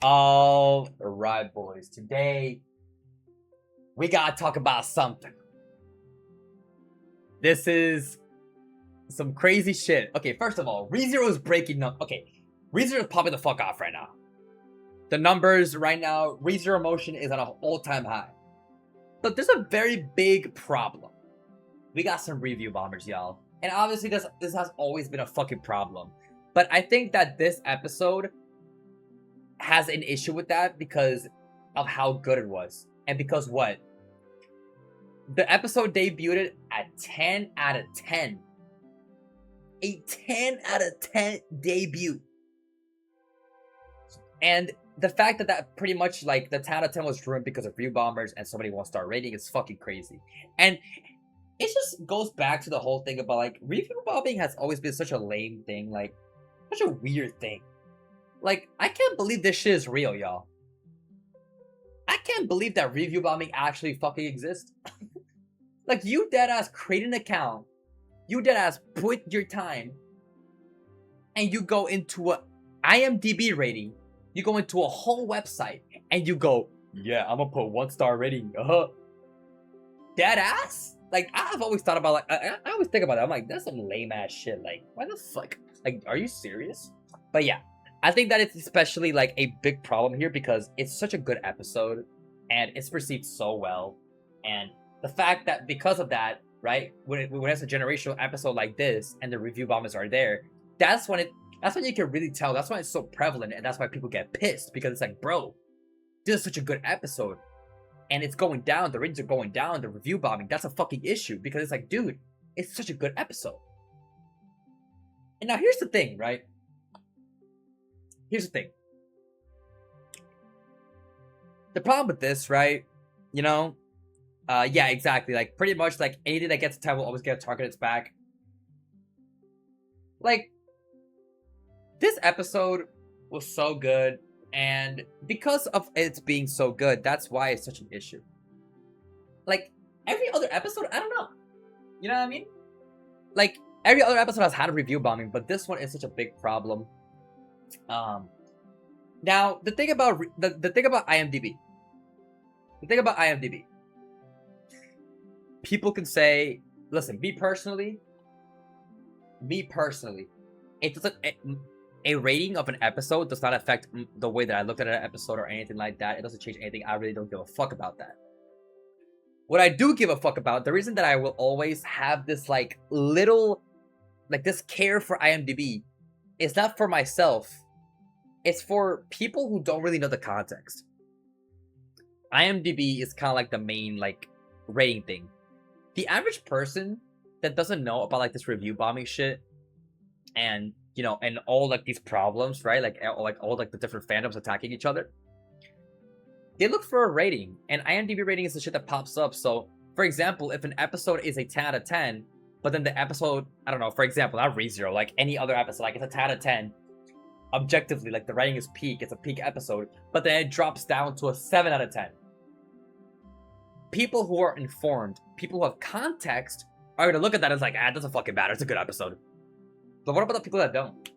All right, boys. Today we gotta talk about something. This is some crazy shit. Okay, first of all, ReZero is breaking up. Okay, ReZero is popping the fuck off right now. The numbers right now, ReZero motion is at an all-time high. But there's a very big problem. We got some review bombers, y'all. And obviously this has always been a fucking problem. But I think that this episode has an issue with that because of how good it was. And because what? The episode debuted at 10 out of 10. A 10 out of 10 debut. And the fact that pretty much like the 10 out of 10 was ruined because of review bombers and somebody won't start rating is fucking crazy. And it just goes back to the whole thing about like review bombing has always been such a lame thing, like such a weird thing. Like, I can't believe this shit is real, y'all. I can't believe that review bombing actually fucking exists. Like, you deadass create an account, you deadass put your time, and you go into a IMDb rating, you go into a whole website, and you go, yeah, I'm gonna put 1-star rating, Deadass? Like, I've always thought about, like, I always think about that. I'm like, that's some lame ass shit. Like, why the fuck? Like, are you serious? But yeah. I think that it's especially like a big problem here because it's such a good episode and it's perceived so well. And the fact that because of that, right, when it's a generational episode like this and the review bombers are there, that's when you can really tell. That's why it's so prevalent and that's why people get pissed because it's like, bro, this is such a good episode and it's going down. The ratings are going down. The review bombing, that's a fucking issue because it's like, dude, it's such a good episode. And now here's the thing, right? Here's the thing. The problem with this, right? You know, yeah, exactly. Like, pretty much, like, anything that gets a 10 will always get a target its back. Like, this episode was so good, and because of it being so good, that's why it's such an issue. Like, every other episode, I don't know. You know what I mean? Like, every other episode has had a review bombing, but this one is such a big problem. Now the thing about the thing about IMDb, people can say, listen, me personally, it doesn't. A rating of an episode does not affect the way that I looked at an episode or anything like that. It doesn't change anything. I really don't give a fuck about that. What I do give a fuck about, the reason that I will always have this like little, like this care for IMDb, is not for myself. It's for people who don't really know the context. IMDb is kind of like the main like rating thing. The average person that doesn't know about like this review bombing shit and you know and all like these problems, right? Like all like the different fandoms attacking each other. They look for a rating, and IMDb rating is the shit that pops up. So, for example, if an episode is a 10 out of 10, but then the episode, I don't know, for example, not ReZero, like any other episode, like it's a 10 out of 10. Objectively, like the rating is peak, it's a peak episode, but then it drops down to a 7 out of 10. People who are informed, people who have context, are gonna look at that as like, it doesn't fucking matter, it's a good episode. But what about the people that don't?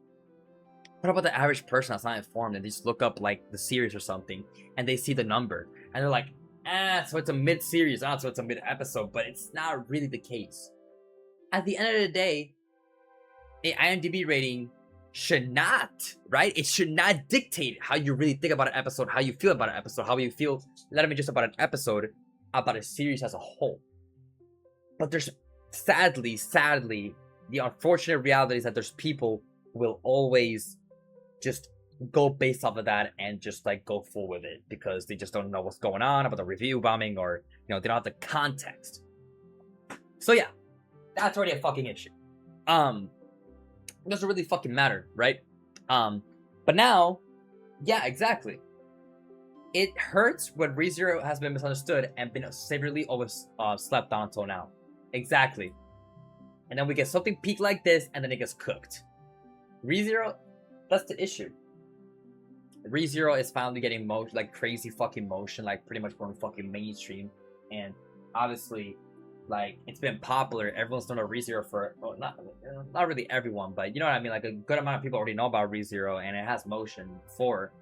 What about the average person that's not informed and they just look up like the series or something and they see the number and they're like, so it's a mid-series, so it's a mid-episode, but it's not really the case. At the end of the day, the IMDb rating should not, right? It should not dictate how you really think about an episode, how you feel about an episode, how you feel, not even just about an episode, about a series as a whole. But there's, sadly, the unfortunate reality is that there's people who will always just go based off of that and just like go full with it because they just don't know what's going on about the review bombing or, you know, they don't have the context. So yeah, that's already a fucking issue. It doesn't really fucking matter, right? But now, yeah, exactly. It hurts when ReZero has been misunderstood and been severely slept on until now. Exactly. And then we get something peak like this, and then it gets cooked. ReZero, that's the issue. ReZero is finally getting like crazy fucking motion, like pretty much going fucking mainstream, and obviously, like, it's been popular. Everyone's known about ReZero for, well, not really everyone, but you know what I mean. Like a good amount of people already know about ReZero, and it has motion before.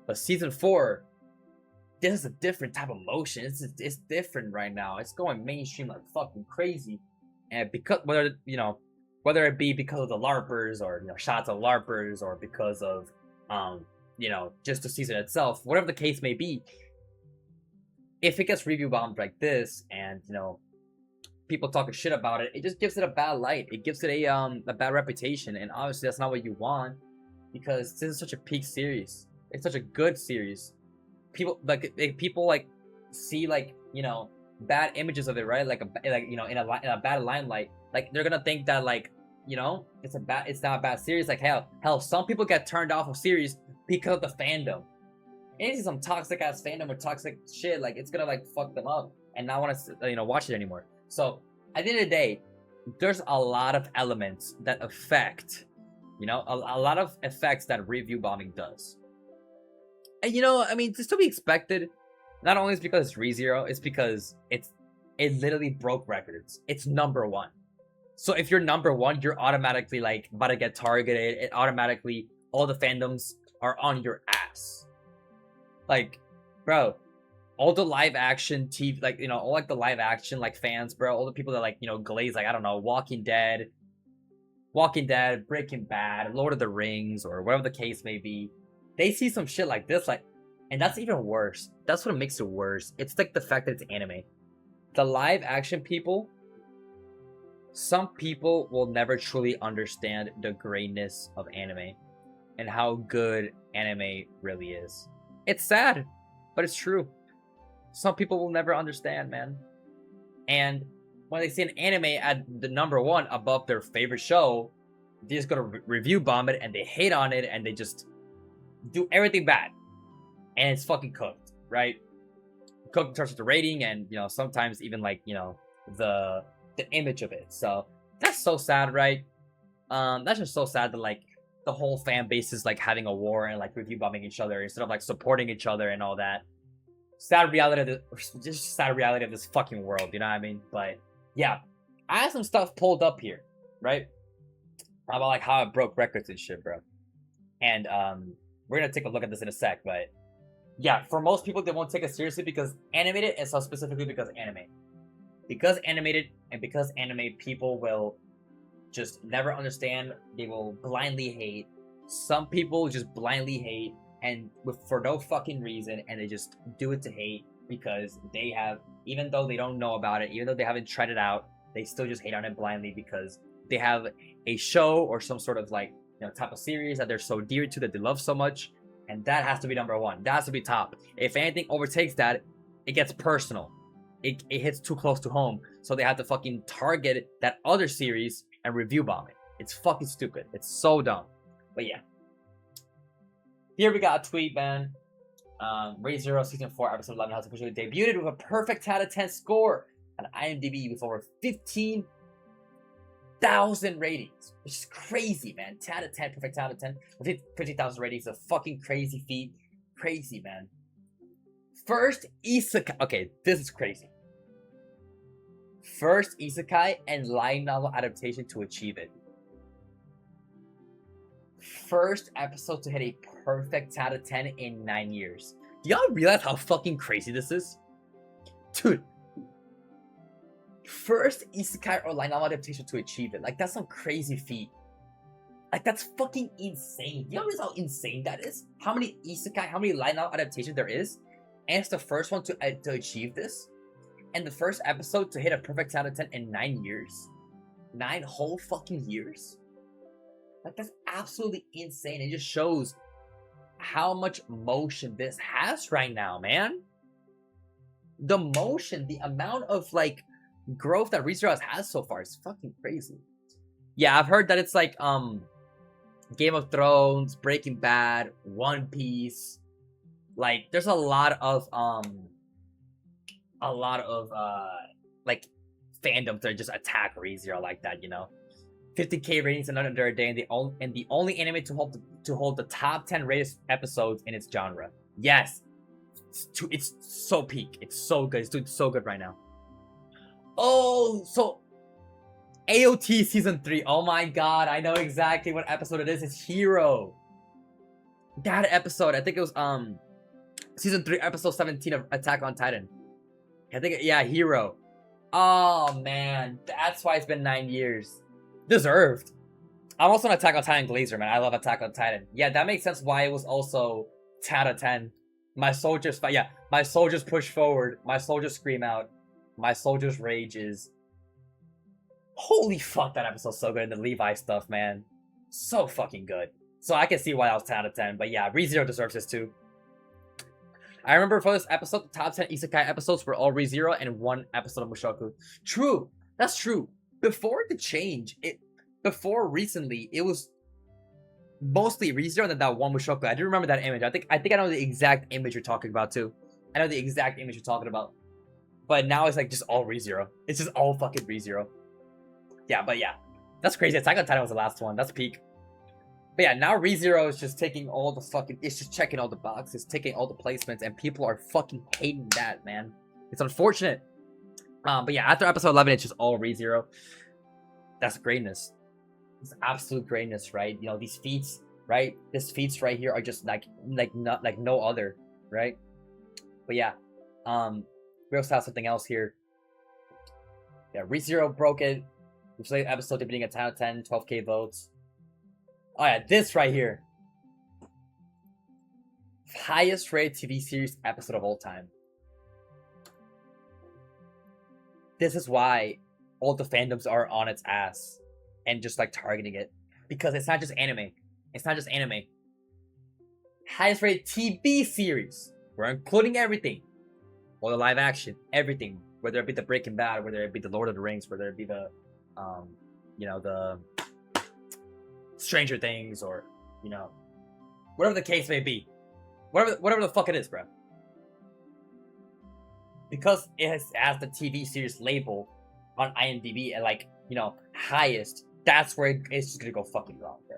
But season 4, this is a different type of motion. It's different right now. It's going mainstream like fucking crazy. And because whether it be because of the LARPers or shout out to LARPers or because of just the season itself, whatever the case may be, if it gets review bombed like this and people talking shit about it, it just gives it a bad light. It gives it a bad reputation, and obviously that's not what you want because this is such a peak series. It's such a good series. People see bad images of it, right? In a bad limelight. Like they're gonna think that it's not a bad series. Like hell, some people get turned off of series because of the fandom. And it's some toxic ass fandom or toxic shit. Like it's gonna fuck them up and not want to watch it anymore. So at the end of the day, there's a lot of elements that affect, a lot of effects that review bombing does. And it's to be expected. Not only is because it's ReZero, it's because it literally broke records. It's number 1. So if you're number 1, you're automatically about to get targeted. It automatically, all the fandoms are on your ass. Bro, all the live action TV, all the live action fans, bro, all the people that glaze I don't know, Walking Dead, Breaking Bad, Lord of the Rings, or whatever the case may be, they see some shit like this, and that's even worse. That's what makes it worse. It's the fact that it's anime. The live action people, some people will never truly understand the greatness of anime and how good anime really is. It's sad, but it's true. Some people will never understand, man. And when they see an anime at the number 1 above their favorite show, they're just gonna review bomb it and they hate on it and they just do everything bad. And it's fucking cooked, right? Cooked in terms of the rating and sometimes even the image of it. So that's so sad, right? That's just so sad that the whole fan base is having a war and review bombing each other instead of supporting each other and all that. Sad reality of this fucking world, you know what I mean? But yeah, I have some stuff pulled up here, right? About how it broke records and shit, bro. And we're gonna take a look at this in a sec, but yeah, for most people they won't take it seriously because animated, and so specifically because anime. Because animated and because anime, people will just never understand. They will blindly hate. Some people just blindly hate and for no fucking reason, and they just do it to hate because they have, even though they don't know about it, even though they haven't tried it out, they still just hate on it blindly because they have a show or some sort of type of series that they're so dear to, that they love so much, and that has to be number 1. That has to be top. If anything overtakes that, it gets personal. It hits too close to home, so they have to fucking target that other series and review bomb it. It's fucking stupid. It's so dumb. But yeah. Here we got a tweet, man. ReZero Season 4 Episode 11 has officially debuted with a perfect 10 out of 10 score on IMDb with over 15,000 ratings, which is crazy, man. 10 out of 10, perfect 10 out of 10 with 50,000 ratings. A fucking crazy feat. Crazy, man. First isekai. Okay, this is crazy. First isekai and light novel adaptation to achieve it. First episode to hit a perfect 10 out of 10 in 9 years. Do y'all realize how fucking crazy this is? Dude. First isekai or light novel adaptation to achieve it. That's some crazy feat. That's fucking insane. Do y'all realize how insane that is? How many isekai, how many light novel adaptations there is? And it's the first one to achieve this. And the first episode to hit a perfect 10 out of 10 in 9 years. 9 whole fucking years? That's absolutely insane. It just shows how much motion this has right now, man. The motion, the amount of growth that ReZero has so far is fucking crazy. Yeah, I've heard that it's Game of Thrones, Breaking Bad, One Piece. There's a lot of fandoms that just attack ReZero like that, 50K ratings in under a day, and the only anime to hold the top 10 rated episodes in its genre. Yes, it's so peak. It's so good. It's doing so good right now. Oh, so AOT season 3. Oh my god, I know exactly what episode it is. It's Hero. That episode, I think it was season 3, episode 17 of Attack on Titan. I think, yeah, Hero. Oh man, that's why it's been 9 years. Deserved. I'm also an Attack on Titan glazer, man. I love Attack on Titan. Yeah, that makes sense why it was also 10 out of 10. My soldiers fight. Yeah, my soldiers push forward. My soldiers scream out. My soldiers rages. Holy fuck, that episode's so good. And the Levi stuff, man. So fucking good. So I can see why that was 10 out of 10. But yeah, ReZero deserves this too. I remember for this episode, the top 10 isekai episodes were all ReZero and 1 episode of Mushoku. True. That's true. Before the change, before recently, it was mostly ReZero and then that 1 Mushoku. I do remember that image. I think I know the exact image you're talking about too. I know the exact image you're talking about. But now it's like just all ReZero. It's just all fucking ReZero. Yeah, but yeah. That's crazy. Attack on Titan was the last one. That's peak. But yeah, now ReZero is just taking all the fucking... It's just checking all the boxes, taking all the placements, and people are fucking hating that, man. It's unfortunate. But yeah, after episode 11, it's just all ReZero. That's greatness. It's absolute greatness, right? You know, these feats, right? These feats right here are just like no other, right? But yeah, we also have something else here. Yeah, ReZero broke it. Which late episode debuting at 10 out of 10, 12k votes. Oh yeah, this right here. Highest rated TV series episode of all time. This is why all the fandoms are on its ass and just like targeting it. Because it's not just anime. It's not just anime. Highest rated TV series. We're including everything. All the live action, everything. Whether it be the Breaking Bad, whether it be the Lord of the Rings, whether it be the you know, the Stranger Things, or, you know, whatever the case may be. Whatever the fuck it is, bro. Because it has the TV series label on IMDb and, like, you know, highest, that's where it's just gonna go fucking wrong, bro.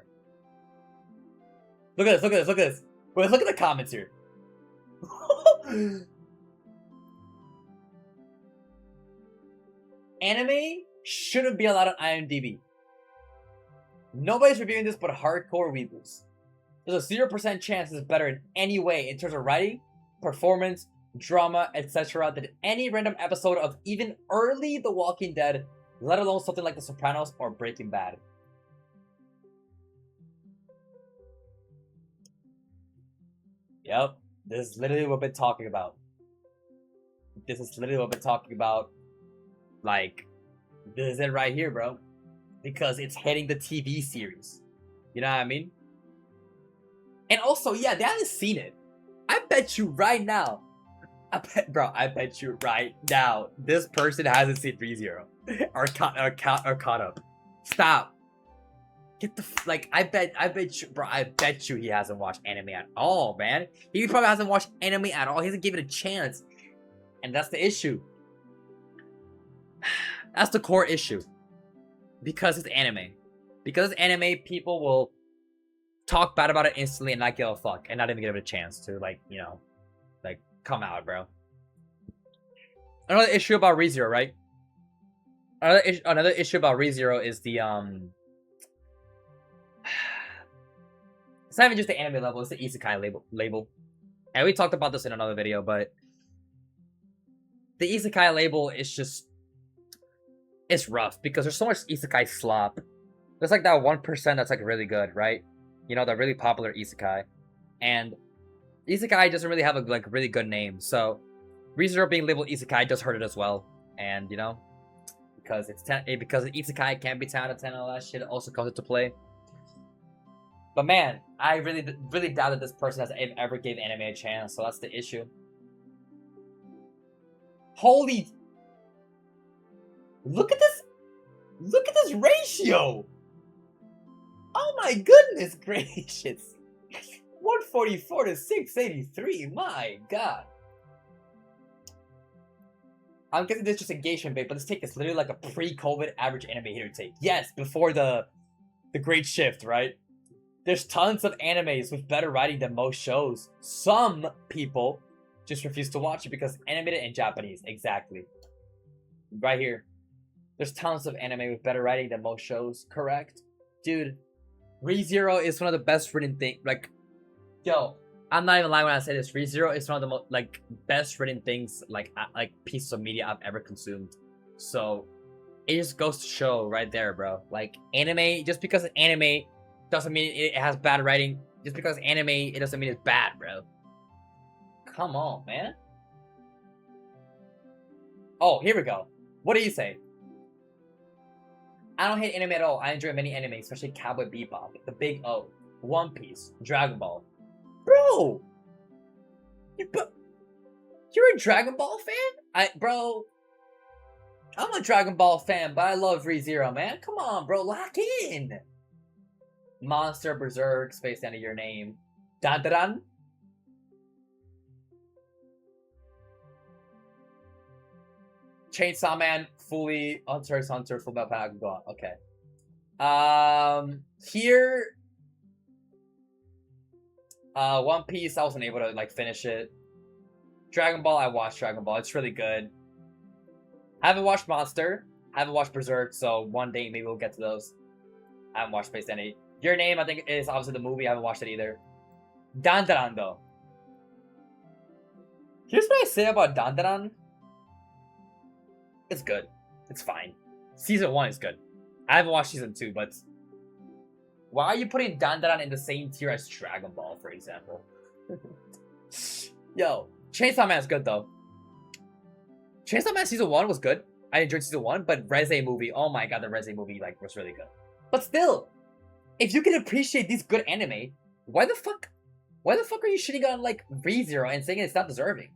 Look at this, look at this, look at this. Wait, look at the comments here. Anime shouldn't be allowed on IMDb. Nobody's reviewing this but hardcore weebos. There's a 0% chance it's better in any way in terms of writing, performance, drama, etc. than any random episode of even early The Walking Dead, let alone something like The Sopranos or Breaking Bad. Yep, this is literally what we've been talking about. This is literally what we've been talking about. Like, this is it right here, bro. Because it's hitting the TV series. You know what I mean? And also, yeah, they haven't seen it. I bet you right now. I bet you right now. This person hasn't seen ReZero. or caught up. Stop. Get the like. I bet you, bro. I bet you he hasn't watched anime at all, man. He probably hasn't watched anime at all. He hasn't given it a chance, and that's the issue. That's the core issue. Because it's anime. Because it's anime, people will talk bad about it instantly and not give a fuck, and not even give it a chance to, like, you know, like, come out, bro. Another issue about ReZero, right? Another issue about ReZero is the it's not even just the anime level, it's the isekai label. And we talked about this in another video, but the isekai label is just, it's rough because there's so much isekai slop. There's like that 1% that's like really good, right? You know, that really popular isekai. And isekai doesn't really have a like really good name. So ReZero being labeled isekai does hurt it as well. And, you know, because because isekai can't be 10 out of 10 and all that shit also comes into play. But man, I really doubt that this person has ever gave anime a chance, so that's the issue. Holy, look at this ratio. Oh my goodness gracious. 144 to 683, my god. I'm guessing this is just engagement bait, but this take is literally like a pre-COVID average anime hitter take. Yes, before the great shift, right? There's tons of animes with better writing than most shows. Some people just refuse to watch it because it's animated in Japanese. Exactly. Right here. There's tons of anime with better writing than most shows. Correct? Dude, ReZero is one of the best written things. Like, Yo, I'm not even lying when I say this. ReZero is one of the most like best written things like pieces of media I've ever consumed. So it just goes to show right there, bro. Like anime, just because it's anime doesn't mean it has bad writing. Just because it's anime, it doesn't mean it's bad, bro. Come on, man. Oh, here we go. What do you say? I don't hate anime at all. I enjoy many anime, especially Cowboy Bebop, The Big O, One Piece, Dragon Ball. Bro! You're a Dragon Ball fan? Bro, I'm a Dragon Ball fan, but I love ReZero, man. Come on, bro, lock in. Monster, Berserk, Space Dandy, your name. Dandaran? Chainsaw Man, fully Hunter x Hunter, Full Metal Panic, go on. Okay. Here, One Piece, I wasn't able to like finish it. Dragon Ball, I watched Dragon Ball. It's really good. I haven't watched Monster. I haven't watched Berserk, so one day maybe we'll get to those. I haven't watched Space Dandy. Your Name, I think, is obviously the movie. I haven't watched it either. Dandaran, though. Here's what I say about Dandaran. It's good. It's fine. Season 1 is good. I haven't watched Season 2, but... Why are you putting Dandaran in the same tier as Dragon Ball, for example? Yo, Chainsaw Man is good, though. Chainsaw Man Season 1 was good. I enjoyed Season 1, but Reze movie, oh my god, the Reze movie like was really good. But still, if you can appreciate these good anime, why the fuck are you shitting on like ReZero and saying it's not deserving?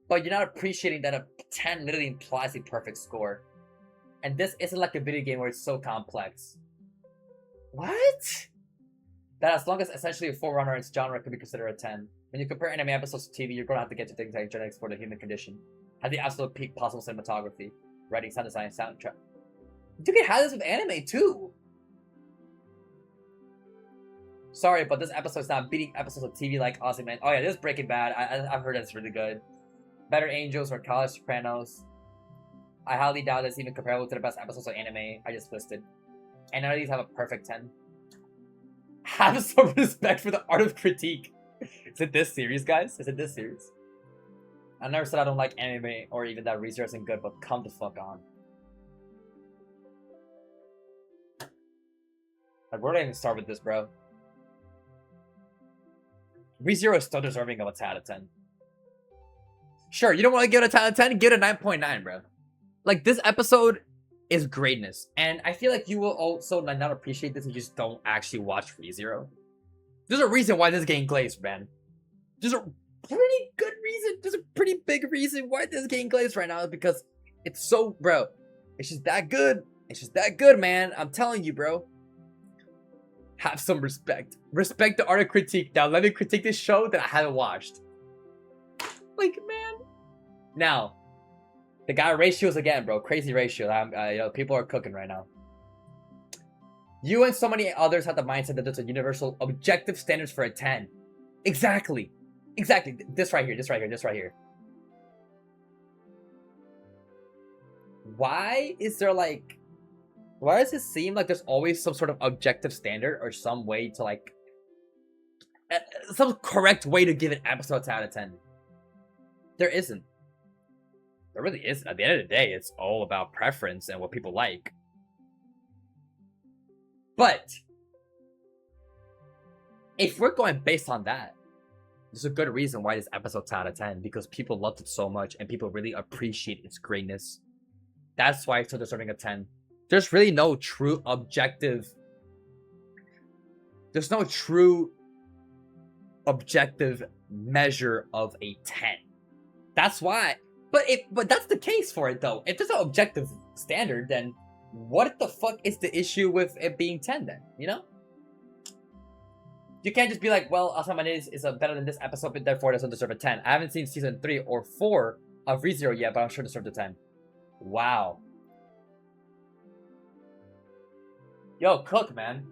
But you're not appreciating that a 10 literally implies a perfect score. And this isn't like a video game where it's so complex. What? That as long as essentially a forerunner in its genre could be considered a 10. When you compare anime episodes to TV, you're going to have to get to things like genetics for the human condition. Have the absolute peak possible cinematography, writing, sound design, soundtrack. You can have this with anime too. Sorry, but this episode's not beating episodes of TV like Aussie Man. Oh yeah, this is Breaking Bad. I've heard it's really good. Better Angels or College Sopranos. I highly doubt it's even comparable to the best episodes of anime I just listed. And none of these have a perfect 10. Have some respect for the art of critique. Is it this series, guys? Is it this series? I never said I don't like anime or even that ReZero isn't good, but come the fuck on. Like, where do I even start with this, bro? ReZero is still deserving of a 10 out of 10. Sure, you don't want to give it a 10 out of 10? Give it a 9.9, bro. Like, this episode is greatness. And I feel like you will also not appreciate this if you just don't actually watch ReZero. There's a reason why this is getting glazed, man. There's a pretty good reason. There's a pretty big reason why this is getting glazed right now. Because it's so, bro. It's just that good. It's just that good, man. I'm telling you, bro. Have some respect. Respect the art of critique. Now, let me critique this show that I haven't watched. Like, man. Now, the guy ratios again, bro. Crazy ratio. You know, people are cooking right now. You and so many others have the mindset that there's a universal objective standards for a 10. Exactly. Exactly. This right here. This right here. This right here. Why is there like... Why does it seem like there's always some sort of objective standard or some way to like... some correct way to give an episode 10 out of 10? There isn't. There really isn't. At the end of the day, it's all about preference and what people like. But if we're going based on that, there's a good reason why this episode's 10 out of 10, because people loved it so much and people really appreciate its greatness. That's why it's so deserving a 10. There's really no true objective. There's no true objective measure of a 10. That's why. But that's the case for it though. If there's no objective standard, then what the fuck is the issue with it being 10 then? You know? You can't just be like, well, Asaman is better than this episode, but therefore it doesn't deserve a 10. I haven't seen season 3 or 4 of ReZero yet, but I'm sure it deserves a 10. Wow. Yo, Cook, man.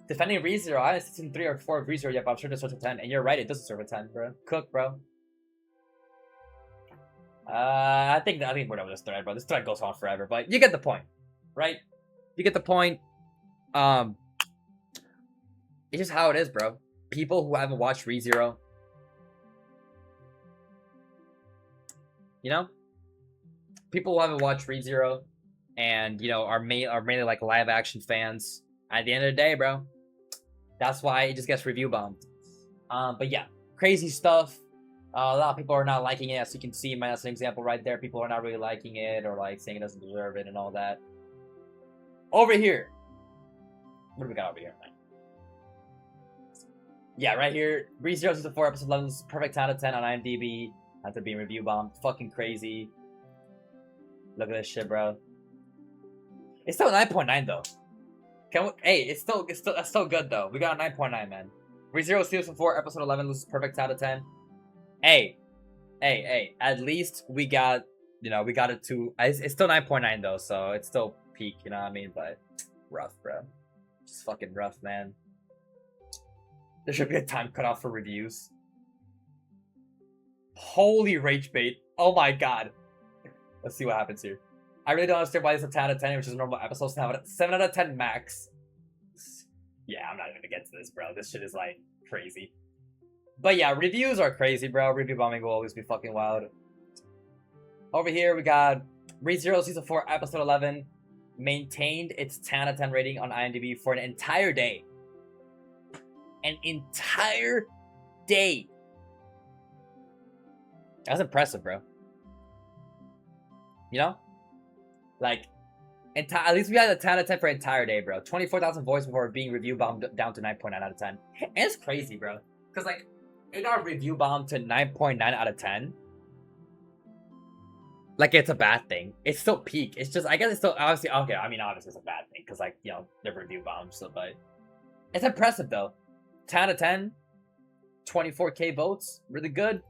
Defending ReZero. I haven't seen season 3 or 4 of ReZero yet, but I'm sure it deserves a 10. And you're right, it does deserve a 10, bro. Cook, bro. I think we're done with this thread, bro. This thread goes on forever, but you get the point, right? You get the point. It's just how it is, bro. People who haven't watched ReZero, you know, people who haven't watched ReZero, and you know are mainly like live action fans. At the end of the day, bro, that's why it just gets review bombed. But yeah, crazy stuff. A lot of people are not liking it, as you can see. That's an example right there. People are not really liking it, or like saying it doesn't deserve it and all that. Over here, what do we got over here, man? Yeah, right here, ReZero Season 4, Episode 11 is perfect 10 out of 10 on IMDb after being review bombed. Fucking crazy. Look at this shit, bro. It's still 9.9 though. Hey, it's still good though. We got a 9.9, man. ReZero Season 4, Episode 11 was perfect out of 10. Hey. At least we got, we got it to. It's still 9.9 though, so it's still peak. You know what I mean? But rough, bro. Just fucking rough, man. There should be a time cutoff for reviews. Holy rage bait! Oh my god. Let's see what happens here. I really don't understand why it's a 10 out of 10, which is a normal episode. 7 out of 10 max. Yeah, I'm not even gonna get to this, bro. This shit is like crazy. But yeah, reviews are crazy, bro. Review bombing will always be fucking wild. Over here, we got ReZero Season 4, Episode 11. Maintained its 10 out of 10 rating on IMDb for an entire day. An entire day. That's impressive, bro. You know? Like, at least we had a 10 out of 10 for an entire day, bro. 24,000 votes before being review bombed down to 9.9 out of 10. And it's crazy, bro. Because, like, it got review bombed to 9.9 out of 10. Like, it's a bad thing. It's still peak. It's just, I guess it's still, obviously, okay, I mean, obviously it's a bad thing. Because, like, they're review bombs, so, but it's impressive, though. 10 out of 10. 24K votes. Really good.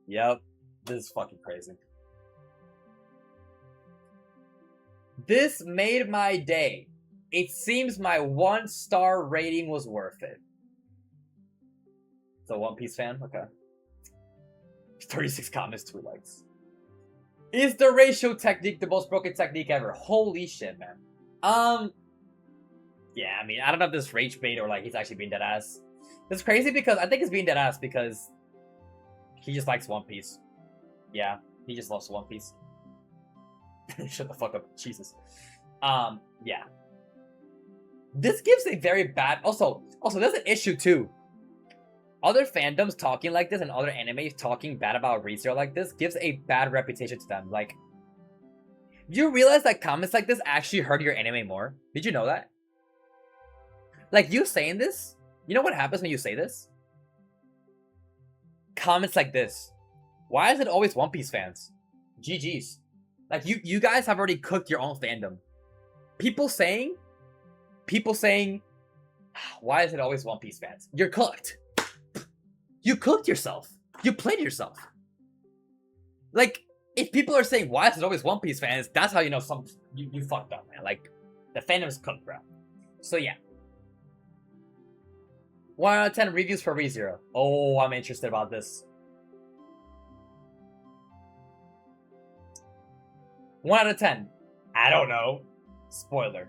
Yep. This is fucking crazy. This made my day. It seems my 1-star rating was worth it. It's a One Piece fan? Okay. 36 comments, 2 likes. Is the ratio technique the most broken technique ever? Holy shit, man. Yeah, I mean, I don't know if this rage bait or like he's actually being dead ass. It's crazy because I think he's being dead ass because he just likes One Piece. Yeah, he just loves One Piece. Shut the fuck up, Jesus. Yeah. This gives a very bad. Also, there's an issue too. Other fandoms talking like this and other animes talking bad about ReZero like this gives a bad reputation to them. Like, do you realize that comments like this actually hurt your anime more? Did you know that? Like, you saying this, you know what happens when you say this? Comments like this. Why is it always One Piece fans? GG's. Like, you guys have already cooked your own fandom. People saying, why is it always One Piece fans? You're cooked. You cooked yourself. You played yourself. Like, if people are saying, why is it always One Piece fans? That's how you know you fucked up, man. Like, the fandom is cooked, bro. So, yeah. 1 out of 10 reviews for ReZero. Oh, I'm interested about this. 1 out of 10. I don't know. Spoiler.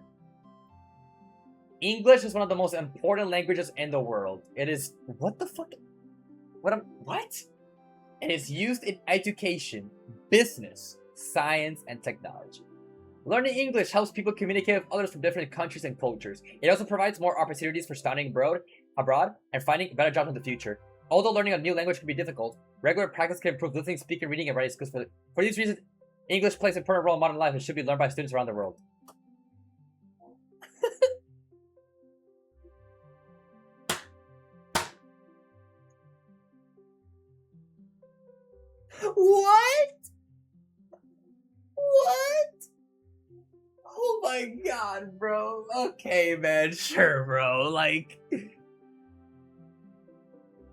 English is one of the most important languages in the world. It is... What the fuck? What? It is used in education, business, science, and technology. Learning English helps people communicate with others from different countries and cultures. It also provides more opportunities for studying abroad and finding better jobs in the future. Although learning a new language can be difficult, regular practice can improve listening, speaking, reading, and writing skills. For these reasons, English plays an important role in modern life and should be learned by students around the world. What? What? Oh my god, bro. Okay, man. Sure, bro. Like,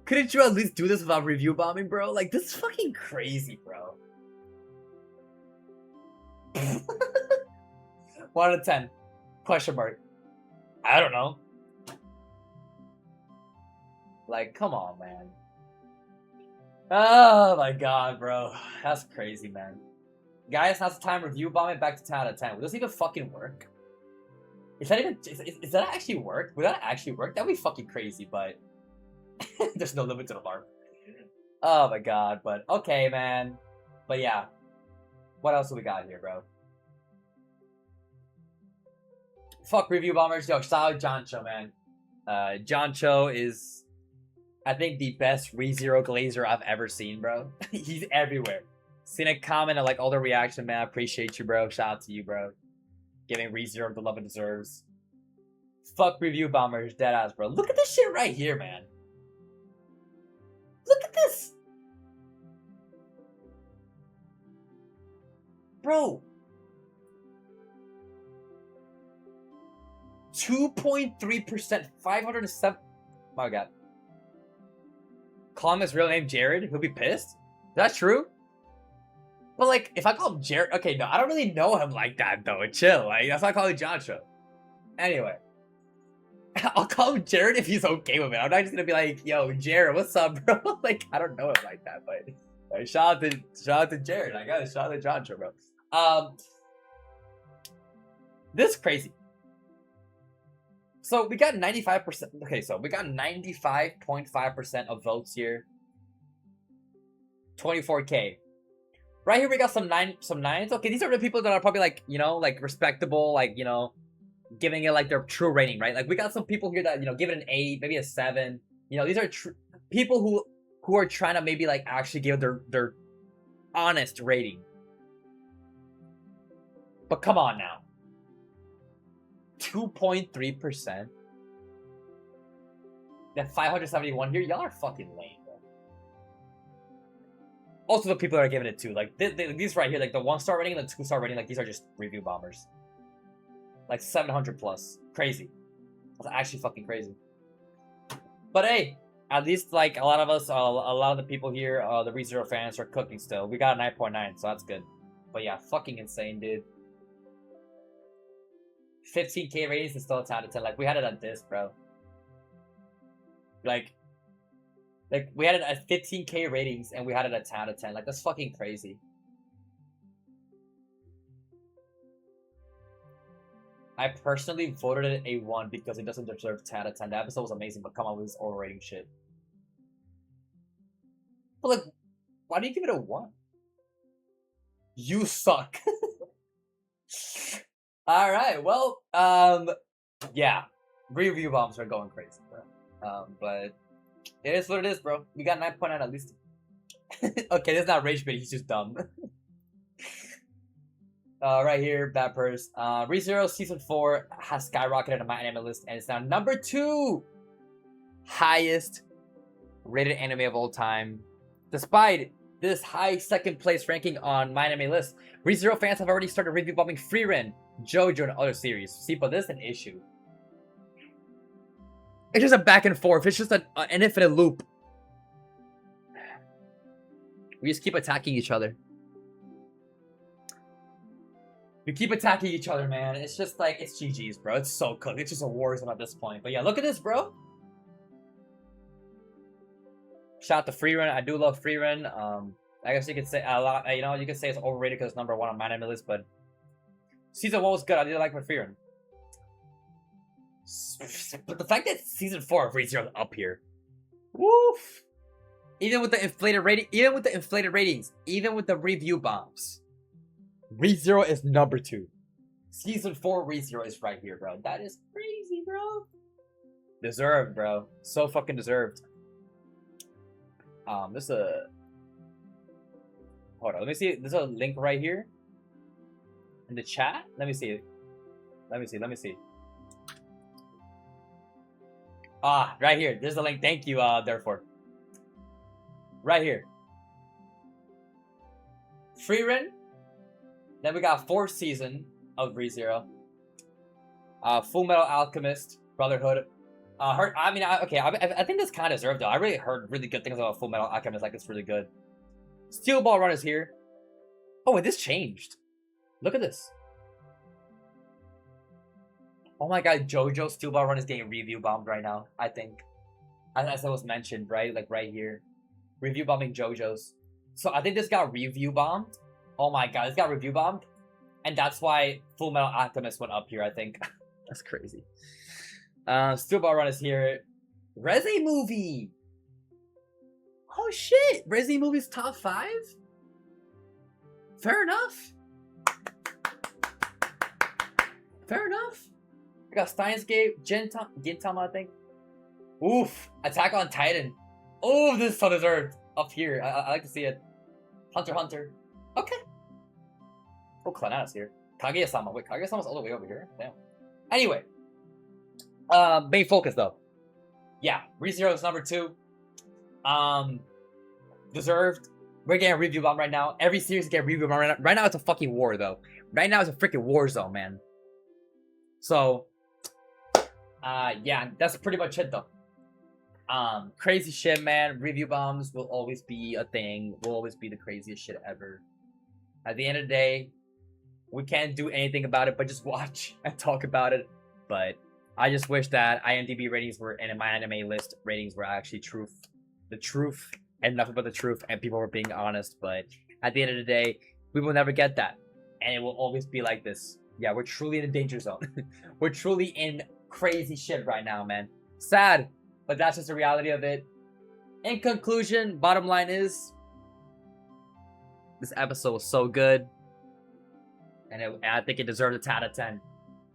couldn't you at least do this without review bombing, bro? Like, this is fucking crazy, bro. 1 out of 10. Question mark. I don't know. Like, come on, man. Oh my god, bro. That's crazy, man. Guys, now's the time review bombing back to 10 out of 10. Will this even fucking work? Is that even? Is that actually work? Would that actually work? That'd be fucking crazy, but there's no limit to the alarm. Oh my god, but okay, man. But yeah. What else do we got here, bro? Fuck review bombers. Yo, shout out John Cho, man. John Cho is, I think, the best ReZero Glazer I've ever seen, bro. He's everywhere. Seen a comment and like all the reaction, man. I appreciate you, bro. Shout out to you, bro. Giving ReZero the love it deserves. Fuck review bombers, deadass, bro. Look at this shit right here, man. Look at this. Bro. 2.3%, 507. My god. Call him his real name Jared, he'll be pissed? Is that true? But like, if I call him Jared, okay, no, I don't really know him like that though. Chill, like that's why I call him John Cho. Anyway, I'll call him Jared if he's okay with it. I'm not just gonna be like, yo, Jared, what's up, bro? Like, I don't know him like that, but shout out to Jared. I gotta shout out to John Cho, bro. This is crazy. So we got 95%. Okay, so we got 95.5% of votes here. 24K. Right here we got some nines. Okay, these are the people that are probably like, you know, like respectable, like, you know, giving it like their true rating, right? Like we got some people here that, you know, give it an 8, maybe a 7. You know, these are people who are trying to maybe like actually give their honest rating. But come on now. 2.3%. That 571 here, y'all are fucking lame, bro. Also, the people that are giving it 2, like these right here, like the 1-star rating and the 2-star rating, like these are just review bombers. Like 700 plus, crazy. That's actually fucking crazy. But hey, at least like a lot of us, a lot of the people here, the ReZero fans are cooking still. We got a 9.9, so that's good. But yeah, fucking insane, dude. 15K ratings is still a 10 out of 10. Like we had it at this, bro. Like we had it at 15K ratings and we had it at 10 out of 10. Like that's fucking crazy. I personally voted it a 1 because it doesn't deserve 10 out of 10. The episode was amazing, but come on with this overrating shit. But like, why do you give it a 1? You suck. Alright, well, yeah. Review bombs are going crazy, bro. But it is what it is, bro. We got 9.9 at least. Okay, this is not rage bait, he's just dumb. Right here, bad purse. ReZero Season 4 has skyrocketed on my anime list, and it's now number 2 highest rated anime of all time. Despite this high second place ranking on my anime list, ReZero fans have already started review bombing Frieren, JoJo, and other series. See, but this is an issue. It's just a back and forth. It's just an infinite loop. We just keep attacking each other. We keep attacking each other, man. It's just like, it's GG's, bro. It's so cooked. It's just a war zone at this point. But yeah, look at this, bro. Shout out to Frieren. I do love Frieren. I guess you could say a lot. You know, you could say it's overrated because it's number 1 on my anime list, but Season 1 was good. I did like my Frieren. But the fact that Season 4 of ReZero is up here, woof. Even with the inflated rating, even with the inflated ratings, even with the review bombs, ReZero is number 2. Season 4 ReZero is right here, bro. That is crazy, bro. Deserved, bro. So fucking deserved. This is a... Hold on, let me see. There's a link right here. In the chat? Let me see. Let me see. Ah, right here. There's a link. Thank you, therefore. Right here. Frieren. Then we got 4th season of ReZero. Full Metal Alchemist, Brotherhood. I think this kind of deserved though. I really heard really good things about Full Metal Alchemist. Like it's really good. Steel Ball Run is here. Oh, and this changed. Look at this. Oh my god, JoJo Steel Ball Run is getting review bombed right now. I think, as it was mentioned, right, like right here, review bombing JoJo's. So I think this got review bombed. Oh my god, this got review bombed, and that's why Full Metal Alchemist went up here. I think. That's crazy. Steel Ball Run is here. Resi movie. Oh shit! Resi movie's top 5? Fair enough. Fair enough. I got Steins Gate, Gintama, I think. Oof. Attack on Titan. Oh, this is so deserved. Up here. I like to see it. Hunter x Hunter. Okay. Oh, Clannad's here. Kaguya-sama. Wait, Kaguya-sama's all the way over here? Damn. Anyway. Main focus, though. Yeah, ReZero is number 2. Deserved. We're getting a review bomb right now. Every series is getting a review bomb right now. Right now, it's a fucking war, though. Right now, it's a freaking war zone, man. So, yeah, that's pretty much it, though. Crazy shit, man. Review bombs will always be a thing. Will always be the craziest shit ever. At the end of the day, we can't do anything about it but just watch and talk about it. But I just wish that IMDb ratings were, and in my anime list, ratings were actually the truth, and nothing but the truth, and people were being honest. But at the end of the day, we will never get that. And it will always be like this. Yeah, we're truly in a danger zone. We're truly in crazy shit right now, man. Sad, but that's just the reality of it. In conclusion, bottom line is, this episode was so good. And I think it deserved a 10 out of 10.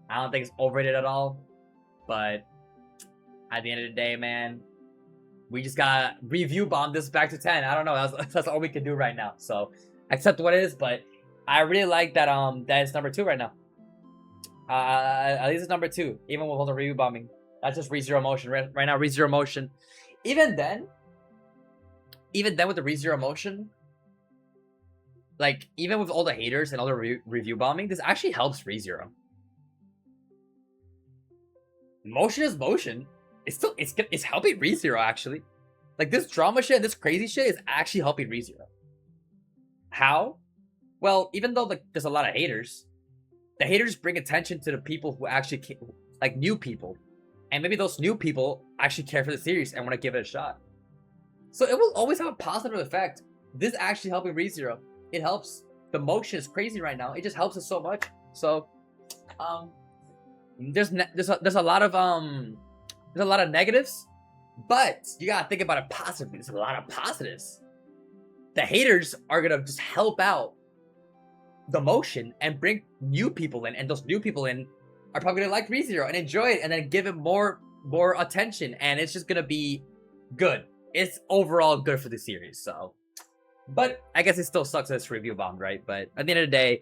I don't think it's overrated at all. But at the end of the day, man, we just gotta review bomb this back to 10. I don't know. That's all we can do right now. So accept what it is. But I really like that that it's number 2 right now. At least it's number 2, even with all the review bombing. That's just ReZero Motion. Right now, ReZero Motion. Even then with the ReZero Motion, like, even with all the haters and all the review bombing, this actually helps ReZero. Motion is motion. It's helping ReZero, actually. Like, this drama shit and this crazy shit is actually helping ReZero. How? Well, even though there's a lot of haters, the haters bring attention to the people who actually like new people. And maybe those new people actually care for the series and want to give it a shot. So it will always have a positive effect. This actually helping ReZero. It helps. The motion is crazy right now. It just helps us so much. So, there's a lot of negatives, but you gotta think about it positively. There's a lot of positives. The haters are gonna just help out the motion and bring new people in, and those new people in are probably gonna like ReZero and enjoy it, and then give it more attention, and it's just gonna be good. It's overall good for the series. So, but I guess it still sucks that it's review bombed, right? But at the end of the day,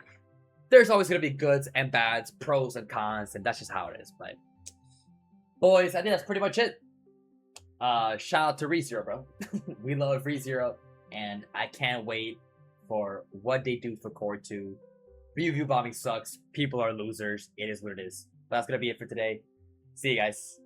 there's always gonna be goods and bads, pros and cons, and that's just how it is. But boys, I think that's pretty much it. Shout out to ReZero, bro. We love ReZero, and I can't wait for what they do for Core 2. Review bombing sucks. People are losers. It is what it is. But that's gonna be it for today. See you guys.